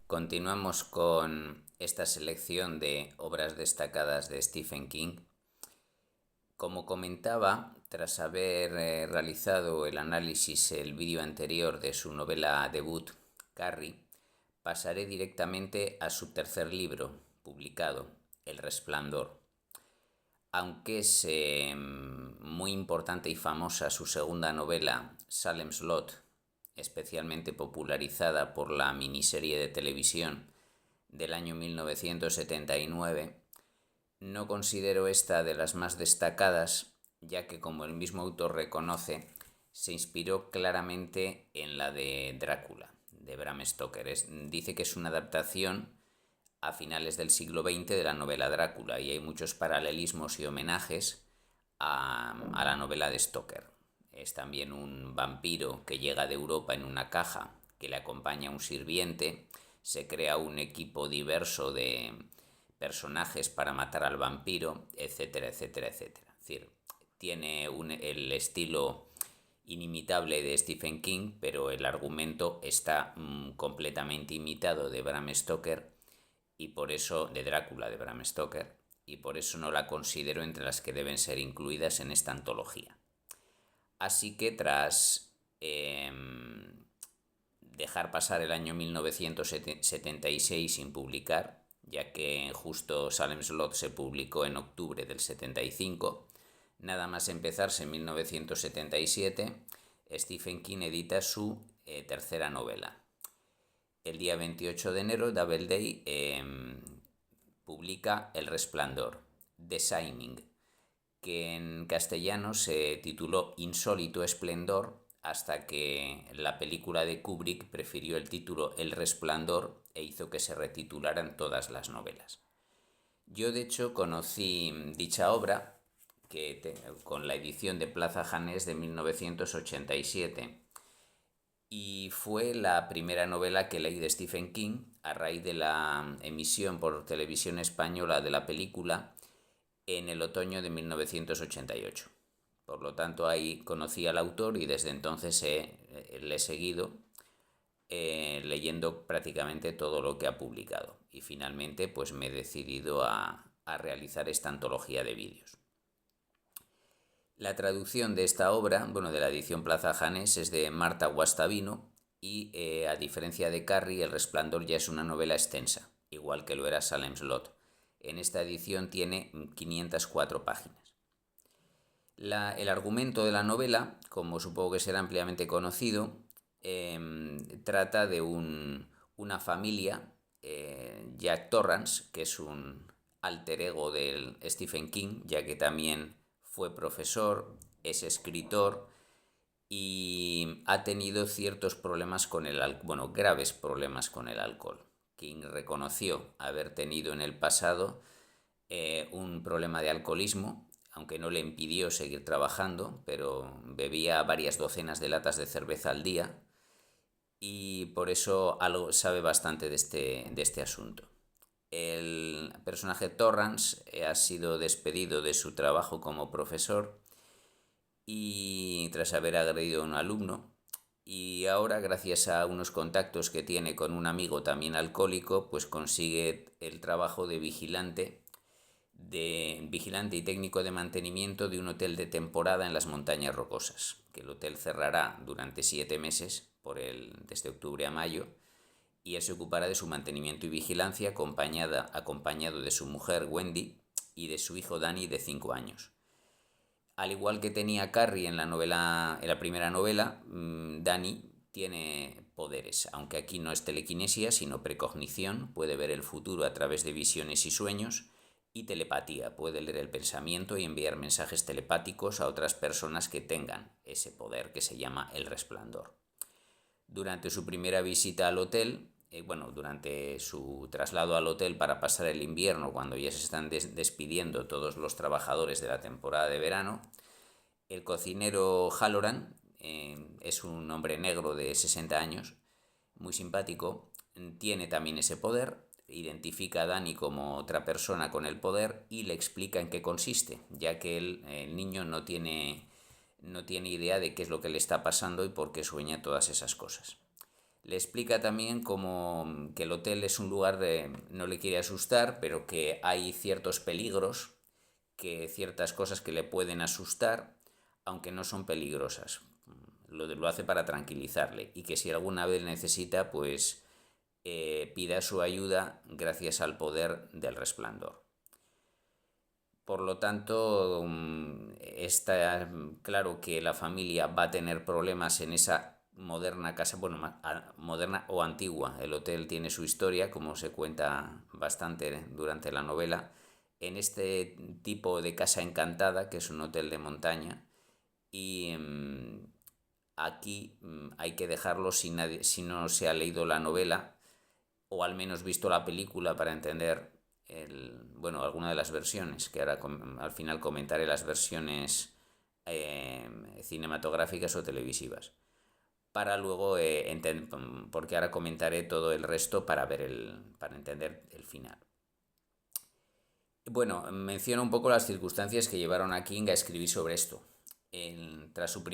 Continuamos con esta selección de obras destacadas de Stephen King. Como comentaba, tras haber realizado el análisis, el vídeo anterior de su novela debut, Carrie, pasaré directamente a su tercer libro, publicado, El Resplandor. Aunque es muy importante y famosa su segunda novela, Salem's Lot, especialmente popularizada por la miniserie de televisión del año 1979, no considero esta de las más destacadas, ya que, como el mismo autor reconoce, se inspiró claramente en la de Drácula, de Bram Stoker. Dice que es una adaptación a finales del siglo XX de la novela Drácula, y hay muchos paralelismos y homenajes a la novela de Stoker. Es también un vampiro que llega de Europa en una caja, que le acompaña un sirviente, se crea un equipo diverso de personajes para matar al vampiro, etcétera, etcétera, etcétera. Es decir, tiene el estilo inimitable de Stephen King, pero el argumento está completamente imitado de Bram Stoker, y por eso, de Drácula de Bram Stoker, y por eso no la considero entre las que deben ser incluidas en esta antología. Así que tras dejar pasar el año 1976 sin publicar, ya que justo Salem's Lot se publicó en octubre del 75, nada más empezarse en 1977, Stephen King edita su tercera novela. El día 28 de enero, Doubleday publica El Resplandor, The Shining, que en castellano se tituló Insólito Esplendor, hasta que la película de Kubrick prefirió el título El Resplandor e hizo que se retitularan todas las novelas. Yo, de hecho, conocí dicha obra con la edición de Plaza Janés de 1987, y fue la primera novela que leí de Stephen King a raíz de la emisión por televisión española de la película en el otoño de 1988. Por lo tanto, ahí conocí al autor y desde entonces le he seguido leyendo prácticamente todo lo que ha publicado. Y finalmente pues me he decidido a realizar esta antología de vídeos. La traducción de esta obra, de la edición Plaza Janés, es de Marta Guastavino y, a diferencia de Carrie, El Resplandor ya es una novela extensa, igual que lo era Salem's Lot. En esta edición tiene 504 páginas. El argumento de la novela, como supongo que será ampliamente conocido, trata de una familia, Jack Torrance, que es un alter ego del Stephen King, ya que también fue profesor, es escritor y ha tenido ciertos problemas con el alcohol, graves problemas con el alcohol. King reconoció haber tenido en el pasado un problema de alcoholismo, aunque no le impidió seguir trabajando, pero bebía varias docenas de latas de cerveza al día, y por eso algo sabe bastante de este asunto. El personaje Torrance ha sido despedido de su trabajo como profesor y tras haber agredido a un alumno, y ahora, gracias a unos contactos que tiene con un amigo también alcohólico, pues consigue el trabajo de vigilante y técnico de mantenimiento de un hotel de temporada en las Montañas Rocosas, que el hotel cerrará durante 7 meses, desde octubre a mayo, y él se ocupará de su mantenimiento y vigilancia acompañado de su mujer Wendy y de su hijo Danny, de 5 años. Al igual que tenía Carrie en la primera novela, Danny tiene poderes, aunque aquí no es telequinesia, sino precognición. Puede ver el futuro a través de visiones y sueños, y telepatía. Puede leer el pensamiento y enviar mensajes telepáticos a otras personas que tengan ese poder, que se llama el resplandor. Durante su primera visita al hotel, durante su traslado al hotel para pasar el invierno, cuando ya se están despidiendo todos los trabajadores de la temporada de verano, el cocinero Halloran, es un hombre negro de 60 años, muy simpático, tiene también ese poder, identifica a Danny como otra persona con el poder y le explica en qué consiste, ya que el niño no tiene idea de qué es lo que le está pasando y por qué sueña todas esas cosas. Le explica también como que el hotel es un lugar no le quiere asustar, pero que hay ciertos peligros, que ciertas cosas que le pueden asustar, aunque no son peligrosas. Lo hace para tranquilizarle y que si alguna vez necesita, pues pida su ayuda gracias al poder del resplandor. Por lo tanto, está claro que la familia va a tener problemas en esa moderna casa, bueno, moderna o antigua. El hotel tiene su historia, como se cuenta bastante durante la novela, en este tipo de casa encantada, que es un hotel de montaña, y aquí hay que dejarlo si no se ha leído la novela o al menos visto la película para entender alguna de las versiones, que ahora al final comentaré las versiones cinematográficas o televisivas, para luego, porque ahora comentaré todo el resto para entender el final. Bueno, menciono un poco las circunstancias que llevaron a King a escribir sobre esto. Tras sus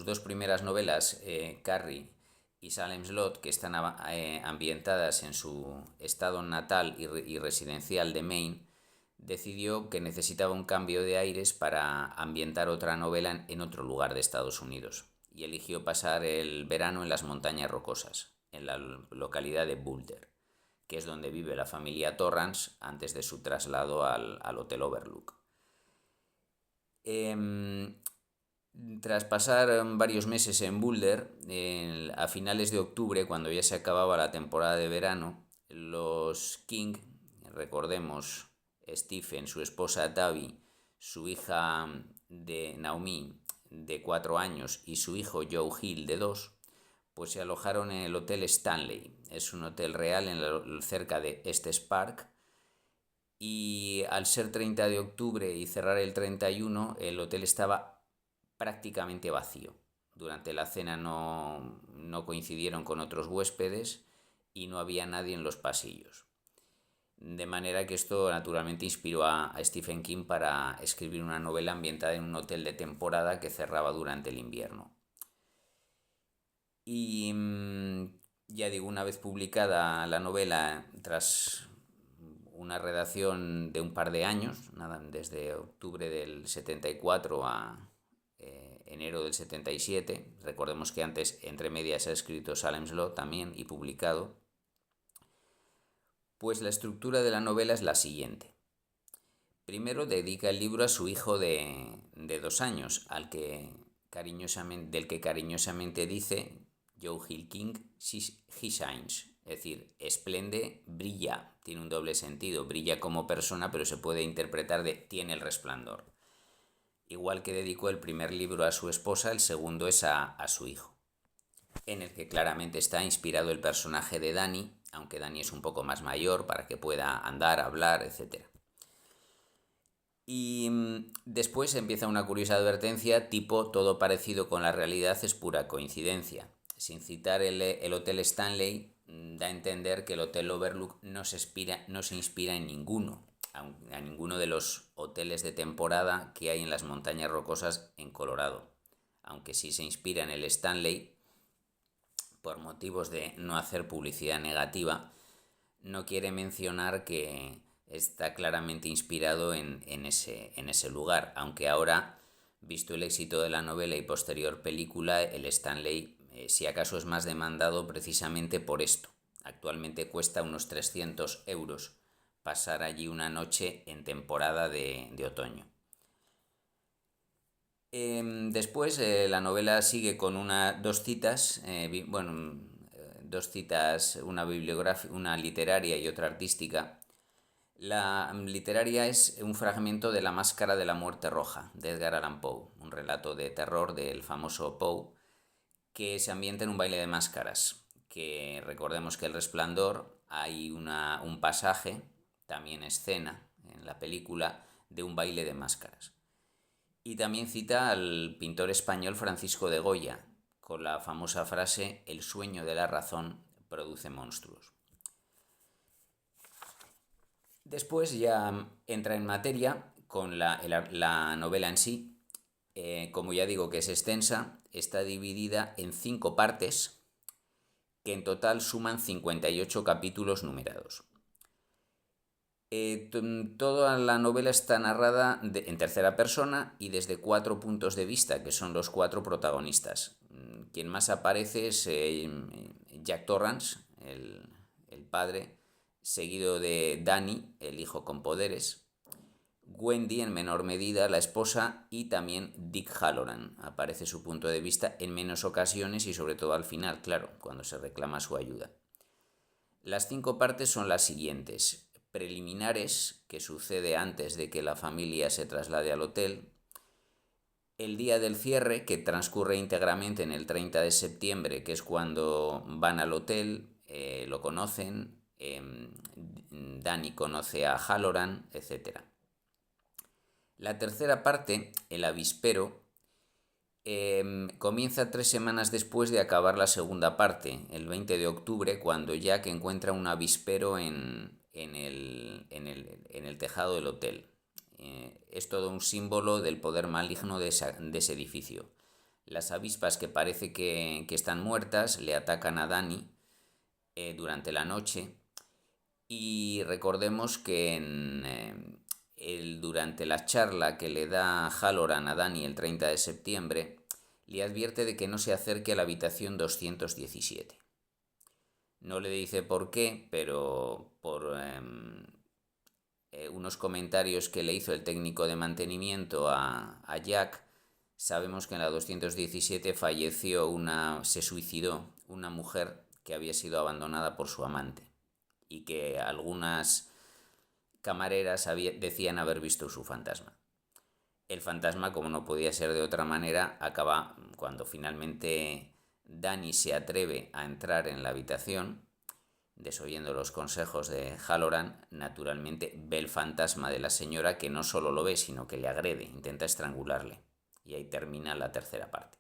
dos primeras novelas, Carrie y Salem's Lot, que están ambientadas en su estado natal y residencial de Maine, decidió que necesitaba un cambio de aires para ambientar otra novela en otro lugar de Estados Unidos, y eligió pasar el verano en las montañas rocosas, en la localidad de Boulder, que es donde vive la familia Torrance antes de su traslado al Hotel Overlook. Tras pasar varios meses en Boulder, a finales de octubre, cuando ya se acababa la temporada de verano, los King, recordemos, Stephen, su esposa Davi, su hija de Naomi de 4 años y su hijo Joe Hill de 2, pues se alojaron en el Hotel Stanley. Es un hotel real cerca de Estes Park, y al ser 30 de octubre y cerrar el 31, el hotel estaba prácticamente vacío. Durante la cena no coincidieron con otros huéspedes y no había nadie en los pasillos. De manera que esto naturalmente inspiró a Stephen King para escribir una novela ambientada en un hotel de temporada que cerraba durante el invierno. Y ya digo, una vez publicada la novela, tras una redacción de un par de años, desde octubre del 74 a enero del 77, recordemos que antes entre medias ha escrito Salem's Lot también y publicado, pues la estructura de la novela es la siguiente. Primero dedica el libro a su hijo de 2 años, del que cariñosamente dice Joe Hill King, he shines, es decir, esplende, brilla, tiene un doble sentido, brilla como persona, pero se puede interpretar de tiene el resplandor. Igual que dedicó el primer libro a su esposa, el segundo es a su hijo, en el que claramente está inspirado el personaje de Danny, aunque Danny es un poco más mayor para que pueda andar, hablar, etc. Y después empieza una curiosa advertencia tipo todo parecido con la realidad es pura coincidencia. Sin citar el Hotel Stanley, da a entender que el Hotel Overlook no se inspira en a ninguno de los hoteles de temporada que hay en las montañas rocosas en Colorado. Aunque sí se inspira en el Stanley, por motivos de no hacer publicidad negativa, no quiere mencionar que está claramente inspirado en ese lugar, aunque ahora, visto el éxito de la novela y posterior película, el Stanley, si acaso, es más demandado precisamente por esto. Actualmente cuesta unos 300 euros pasar allí una noche en temporada de otoño. Después la novela sigue con dos citas, dos citas, una bibliográfica, una literaria y otra artística. La literaria es un fragmento de La máscara de la muerte roja, de Edgar Allan Poe, un relato de terror del famoso Poe, que se ambienta en un baile de máscaras, que recordemos que El Resplandor hay un pasaje, también escena en la película, de un baile de máscaras. Y también cita al pintor español Francisco de Goya, con la famosa frase «El sueño de la razón produce monstruos». Después ya entra en materia con la novela en sí. Como ya digo que es extensa, está dividida en 5 partes que en total suman 58 capítulos numerados. Toda la novela está narrada en tercera persona y desde 4 puntos de vista, que son los 4 protagonistas. Quien más aparece es Jack Torrance, el padre, seguido de Danny, el hijo con poderes, Wendy en menor medida, la esposa, y también Dick Halloran. Aparece su punto de vista en menos ocasiones y sobre todo al final, claro, cuando se reclama su ayuda. Las 5 partes son las siguientes: preliminares, que sucede antes de que la familia se traslade al hotel; el día del cierre, que transcurre íntegramente en el 30 de septiembre, que es cuando van al hotel, lo conocen, Danny conoce a Halloran, etc. La tercera parte, el avispero, comienza 3 semanas después de acabar la segunda parte, el 20 de octubre, cuando Jack encuentra un avispero en el tejado del hotel. Es todo un símbolo del poder maligno de ese edificio. Las avispas, que parece que están muertas, le atacan a Danny durante la noche, y recordemos que durante la charla que le da Halloran a Danny el 30 de septiembre, le advierte de que no se acerque a la habitación 217. No le dice por qué, pero por unos comentarios que le hizo el técnico de mantenimiento a Jack, sabemos que en la 217 se suicidó una mujer que había sido abandonada por su amante y que algunas camareras decían haber visto su fantasma. El fantasma, como no podía ser de otra manera, acaba cuando finalmente Danny se atreve a entrar en la habitación, desoyendo los consejos de Halloran. Naturalmente ve el fantasma de la señora, que no solo lo ve, sino que le agrede, intenta estrangularle. Y ahí termina la tercera parte.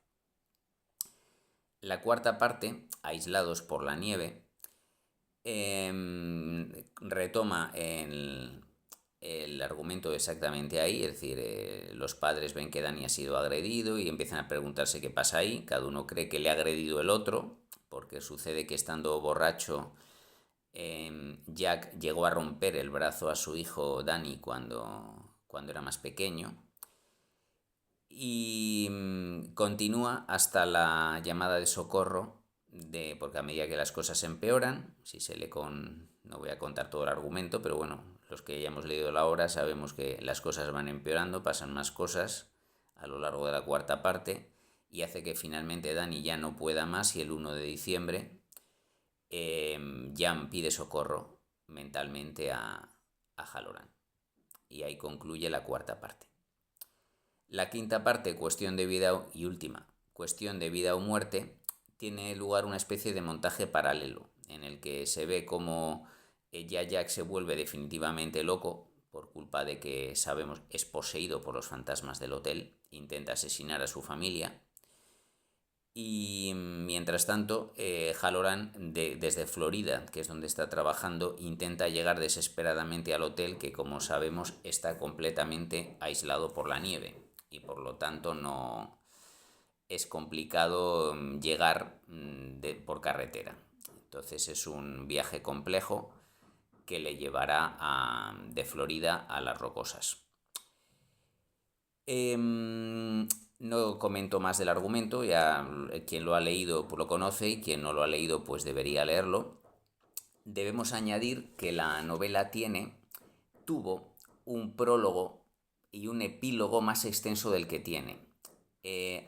La cuarta parte, Aislados por la nieve, retoma el argumento exactamente ahí, es decir, los padres ven que Danny ha sido agredido y empiezan a preguntarse qué pasa ahí. Cada uno cree que le ha agredido el otro, porque sucede que estando borracho, Jack llegó a romper el brazo a su hijo Danny cuando era más pequeño, y continúa hasta la llamada de socorro, porque a medida que las cosas empeoran, no voy a contar todo el argumento, pero bueno, los que ya hemos leído la obra sabemos que las cosas van empeorando, pasan más cosas a lo largo de la cuarta parte, y hace que finalmente Danny ya no pueda más, y el 1 de diciembre Jan pide socorro mentalmente a Halloran. Y ahí concluye la cuarta parte. La quinta parte, cuestión de vida o muerte, tiene lugar una especie de montaje paralelo, en el que se ve cómo ya Jack se vuelve definitivamente loco por culpa de que, sabemos, es poseído por los fantasmas del hotel, intenta asesinar a su familia. Y mientras tanto, Halloran, desde Florida, que es donde está trabajando, intenta llegar desesperadamente al hotel, que, como sabemos, está completamente aislado por la nieve, y por lo tanto no es complicado llegar por carretera. Entonces es un viaje complejo que le llevará de Florida a Las Rocosas. No comento más del argumento, ya quien lo ha leído pues lo conoce, y quien no lo ha leído pues debería leerlo. Debemos añadir que la novela tuvo un prólogo y un epílogo más extenso del que tiene.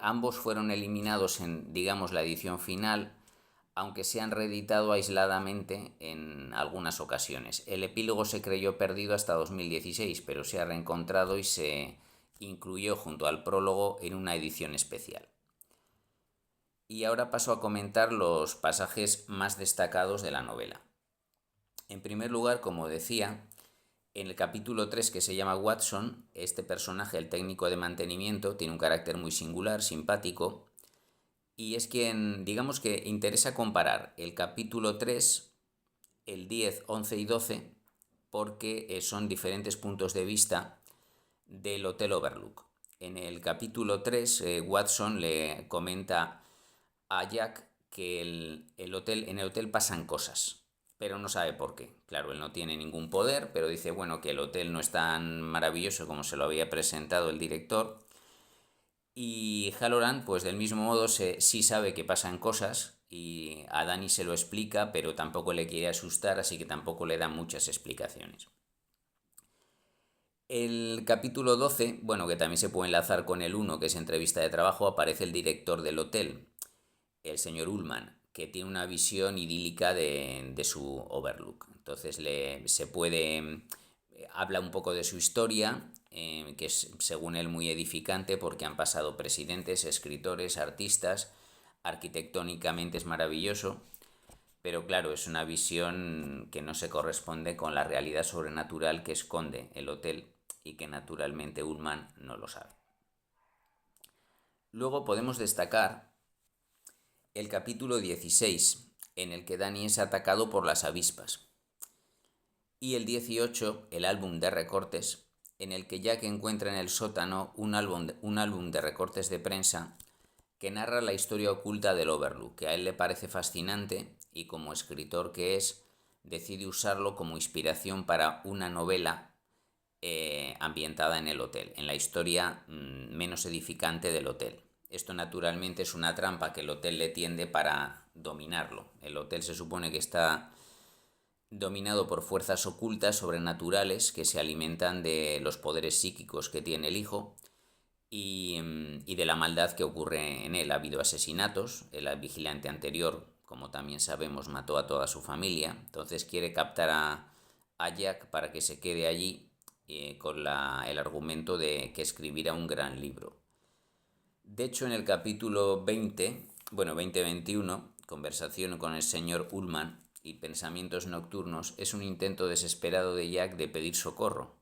Ambos fueron eliminados en, digamos, la edición final, aunque se han reeditado aisladamente en algunas ocasiones. El epílogo se creyó perdido hasta 2016, pero se ha reencontrado y se incluyó junto al prólogo en una edición especial. Y ahora paso a comentar los pasajes más destacados de la novela. En primer lugar, como decía, en el capítulo 3, que se llama Watson, este personaje, el técnico de mantenimiento, tiene un carácter muy singular, simpático, y es quien, digamos que interesa comparar el capítulo 3, el 10, 11 y 12, porque son diferentes puntos de vista del Hotel Overlook. En el capítulo 3, Watson le comenta a Jack que en el hotel pasan cosas, pero no sabe por qué. Claro, él no tiene ningún poder, pero dice, bueno, que el hotel no es tan maravilloso como se lo había presentado el director. Y Halloran, pues del mismo modo, sí sabe que pasan cosas y a Dani se lo explica, pero tampoco le quiere asustar, así que tampoco le da muchas explicaciones. El capítulo 12, bueno, que también se puede enlazar con el 1, que es entrevista de trabajo, aparece el director del hotel, el señor Ullman, que tiene una visión idílica de su Overlook. Entonces se puede, habla un poco de su historia, que es según él muy edificante porque han pasado presidentes, escritores, artistas, arquitectónicamente es maravilloso, pero claro, es una visión que no se corresponde con la realidad sobrenatural que esconde el hotel y que naturalmente Ullman no lo sabe. Luego podemos destacar el capítulo 16, en el que Danny es atacado por las avispas, y el 18, el álbum de recortes, en el que Jack encuentra en el sótano un álbum de recortes de prensa que narra la historia oculta del Overlook, que a él le parece fascinante y como escritor que es, decide usarlo como inspiración para una novela ambientada en el hotel, en la historia menos edificante del hotel. Esto naturalmente es una trampa que el hotel le tiende para dominarlo. El hotel se supone que está dominado por fuerzas ocultas sobrenaturales que se alimentan de los poderes psíquicos que tiene el hijo y de la maldad que ocurre en él. Ha habido asesinatos, el vigilante anterior, como también sabemos, mató a toda su familia, entonces quiere captar a Jack para que se quede allí con el argumento de que escribirá un gran libro. De hecho, en el capítulo 20-21, Conversación con el señor Ullman y Pensamientos nocturnos, es un intento desesperado de Jack de pedir socorro.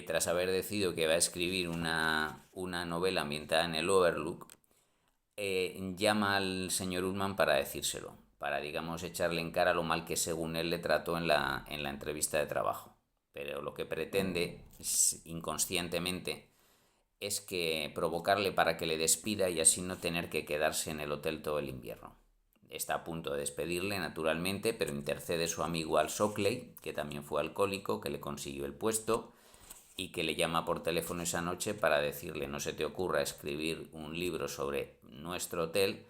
Tras haber decidido que va a escribir una novela ambientada en el Overlook, llama al señor Ullman para decírselo, para, digamos, echarle en cara lo mal que según él le trató en la entrevista de trabajo. Pero lo que pretende inconscientemente es que provocarle para que le despida y así no tener que quedarse en el hotel todo el invierno. Está a punto de despedirle, naturalmente, pero intercede su amigo Al Shockley, que también fue alcohólico, que le consiguió el puesto y que le llama por teléfono esa noche para decirle: no se te ocurra escribir un libro sobre nuestro hotel,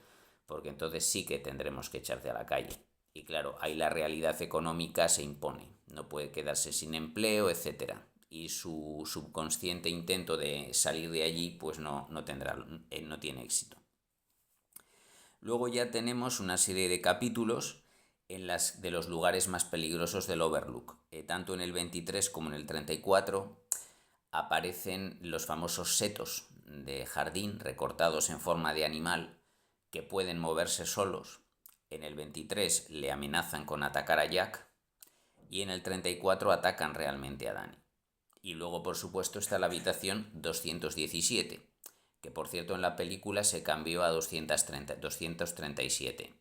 porque entonces sí que tendremos que echarte a la calle. Y claro, ahí la realidad económica se impone, no puede quedarse sin empleo, etc. Y su subconsciente intento de salir de allí pues no tiene éxito. Luego ya tenemos una serie de capítulos de los lugares más peligrosos del Overlook. Tanto en el 23 como en el 34 aparecen los famosos setos de jardín recortados en forma de animal que pueden moverse solos. En el 23 le amenazan con atacar a Jack y en el 34 atacan realmente a Danny. Y luego, por supuesto, está la habitación 217, que por cierto en la película se cambió a 237.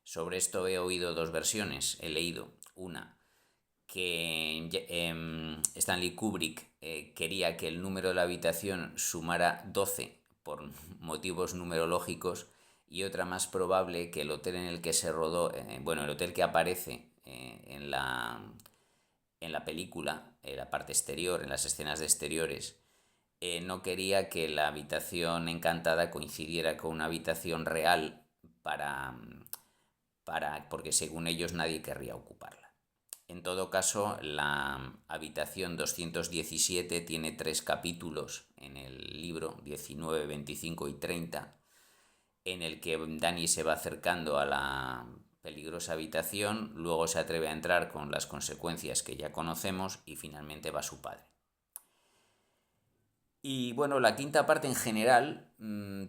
Sobre esto he oído dos versiones, he leído una que Stanley Kubrick quería que el número de la habitación sumara 12 por motivos numerológicos, y otra más probable, que el hotel en el que se rodó, el hotel que aparece en la película, en la parte exterior, en las escenas de exteriores, no quería que la habitación encantada coincidiera con una habitación real porque según ellos nadie querría ocuparla. En todo caso, la habitación 217 tiene 3 capítulos en el libro, 19, 25 y 30, en el que Danny se va acercando a la peligrosa habitación, luego se atreve a entrar con las consecuencias que ya conocemos y finalmente va su padre. Y bueno, la quinta parte en general,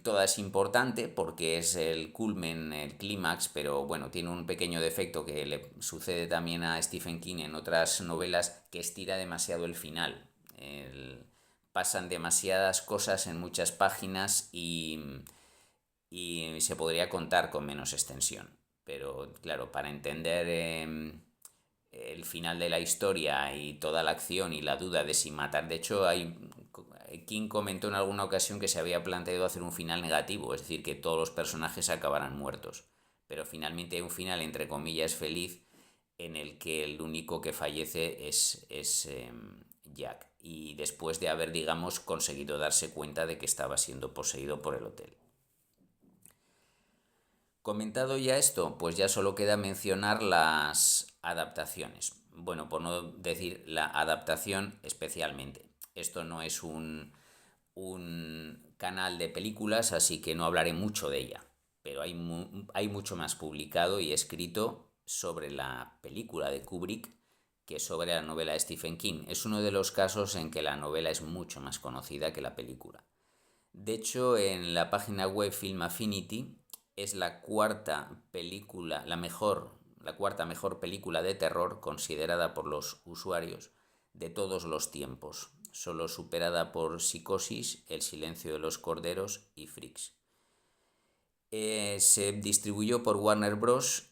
toda es importante porque es el culmen, el clímax, pero bueno, tiene un pequeño defecto que le sucede también a Stephen King en otras novelas, que estira demasiado el final. Pasan demasiadas cosas en muchas páginas y se podría contar con menos extensión. Pero claro, para entender el final de la historia y toda la acción y la duda de si matar, de hecho King comentó en alguna ocasión que se había planteado hacer un final negativo, es decir, que todos los personajes acabaran muertos. pero finalmente hay un final entre comillas feliz en el que el único que fallece es Jack, y después de haber, digamos, conseguido darse cuenta de que estaba siendo poseído por el hotel. Comentado ya esto, pues ya solo queda mencionar las adaptaciones. Bueno, por no decir la adaptación especialmente. Esto no es un canal de películas, así que no hablaré mucho de ella. Pero hay mucho más publicado y escrito sobre la película de Kubrick que sobre la novela de Stephen King. Es uno de los casos en que la novela es mucho más conocida que la película. De hecho, en la página web Film Affinity es la cuarta película, la cuarta mejor película de terror considerada por los usuarios de todos los tiempos, solo superada por Psicosis, El silencio de los corderos y Freaks. Se distribuyó por Warner Bros.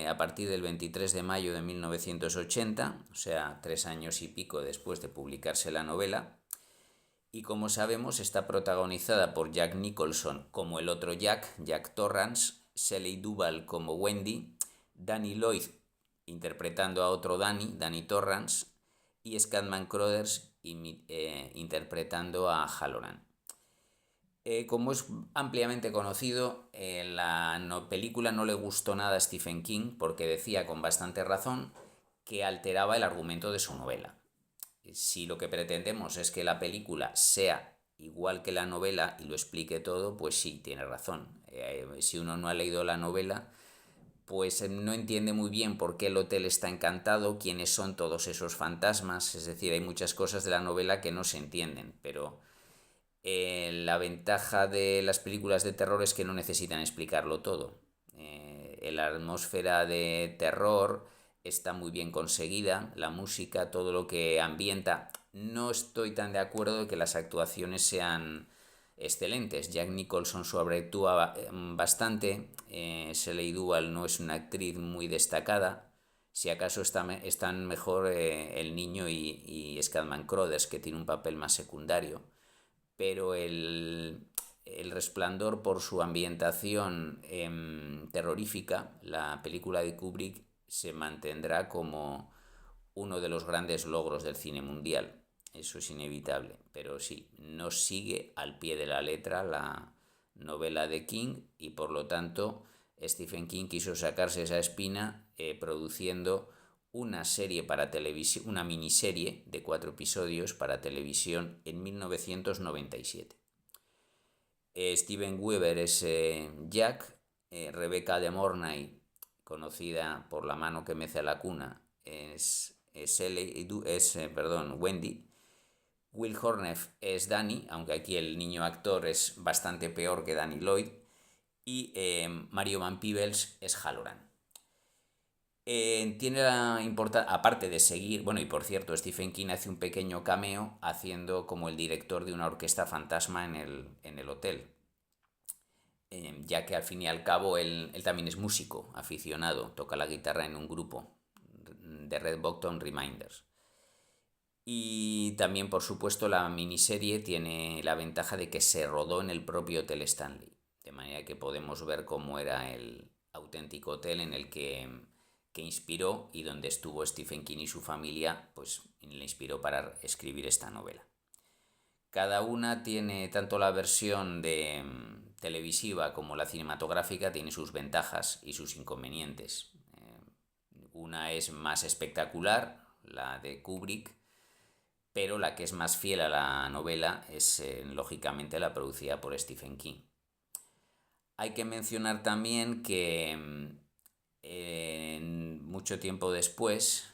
A partir del 23 de mayo de 1980, o sea, 3 años y pico después de publicarse la novela. Y como sabemos, está protagonizada por Jack Nicholson como el otro Jack, Jack Torrance, Shelley Duvall como Wendy, Danny Lloyd interpretando a otro Danny, Danny Torrance, y Scatman Crothers interpretando a Halloran. Como es ampliamente conocido, la película no le gustó nada a Stephen King porque decía con bastante razón que alteraba el argumento de su novela. Si lo que pretendemos es que la película sea igual que la novela y lo explique todo, pues sí, tiene razón. Si uno no ha leído la novela, pues no entiende muy bien por qué el hotel está encantado, quiénes son todos esos fantasmas, es decir, hay muchas cosas de la novela que no se entienden, pero la ventaja de las películas de terror es que no necesitan explicarlo todo. La atmósfera de terror está muy bien conseguida, la música, todo lo que ambienta. No estoy tan de acuerdo de que las actuaciones sean excelentes. Jack Nicholson sobreactúa bastante, Shelley Duvall no es una actriz muy destacada. Si acaso están mejor el niño y Scatman Crothers, que tiene un papel más secundario, pero el Resplandor, por su ambientación terrorífica, la película de Kubrick se mantendrá como uno de los grandes logros del cine mundial. Eso es inevitable, pero sí, no sigue al pie de la letra la novela de King y por lo tanto Stephen King quiso sacarse esa espina produciendo una serie para televisión, una miniserie de 4 episodios para televisión en 1997. Steven Weber es Jack, Rebecca de Mornay, conocida por La mano que mece a la cuna, Wendy. Will Horneff es Danny, aunque aquí el niño actor es bastante peor que Danny Lloyd, y Mario Van Peebles es Halloran. Tiene la importancia, aparte de seguir, bueno, y por cierto, Stephen King hace un pequeño cameo haciendo como el director de una orquesta fantasma en el hotel, ya que al fin y al cabo él también es músico aficionado, toca la guitarra en un grupo de Red Bottom Reminders. Y también, por supuesto, la miniserie tiene la ventaja de que se rodó en el propio Hotel Stanley, de manera que podemos ver cómo era el auténtico hotel en el que inspiró y donde estuvo Stephen King y su familia, pues le inspiró para escribir esta novela. Cada una tiene, tanto la versión de televisiva como la cinematográfica, tiene sus ventajas y sus inconvenientes. Una es más espectacular, la de Kubrick, pero la que es más fiel a la novela es lógicamente la producida por Stephen King. Hay que mencionar también que mucho tiempo después,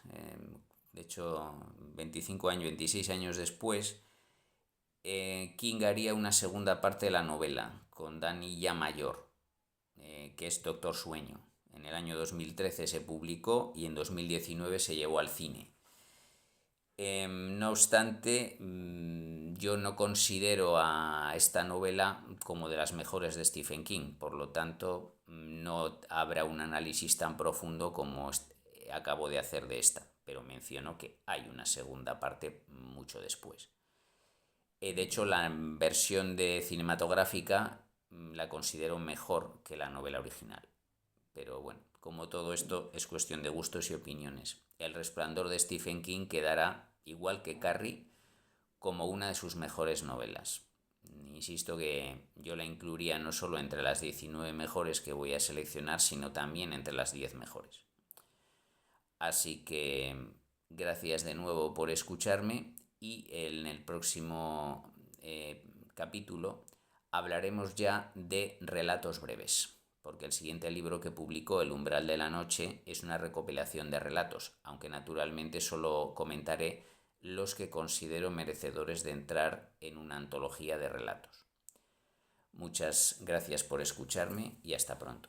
de hecho 25 años, 26 años después, King haría una segunda parte de la novela con Danny ya mayor, que es Doctor Sueño. En el año 2013 se publicó y en 2019 se llevó al cine. No obstante, yo no considero a esta novela como de las mejores de Stephen King, por lo tanto no habrá un análisis tan profundo como acabo de hacer de esta, pero menciono que hay una segunda parte mucho después. De hecho, la versión cinematográfica la considero mejor que la novela original, pero bueno, como todo esto es cuestión de gustos y opiniones. El Resplandor de Stephen King quedará, igual que Carrie, como una de sus mejores novelas. Insisto que yo la incluiría no solo entre las 19 mejores que voy a seleccionar, sino también entre las 10 mejores. Así que gracias de nuevo por escucharme y en el próximo capítulo hablaremos ya de relatos breves, porque el siguiente libro que publicó, El umbral de la noche, es una recopilación de relatos, aunque naturalmente solo comentaré los que considero merecedores de entrar en una antología de relatos. Muchas gracias por escucharme y hasta pronto.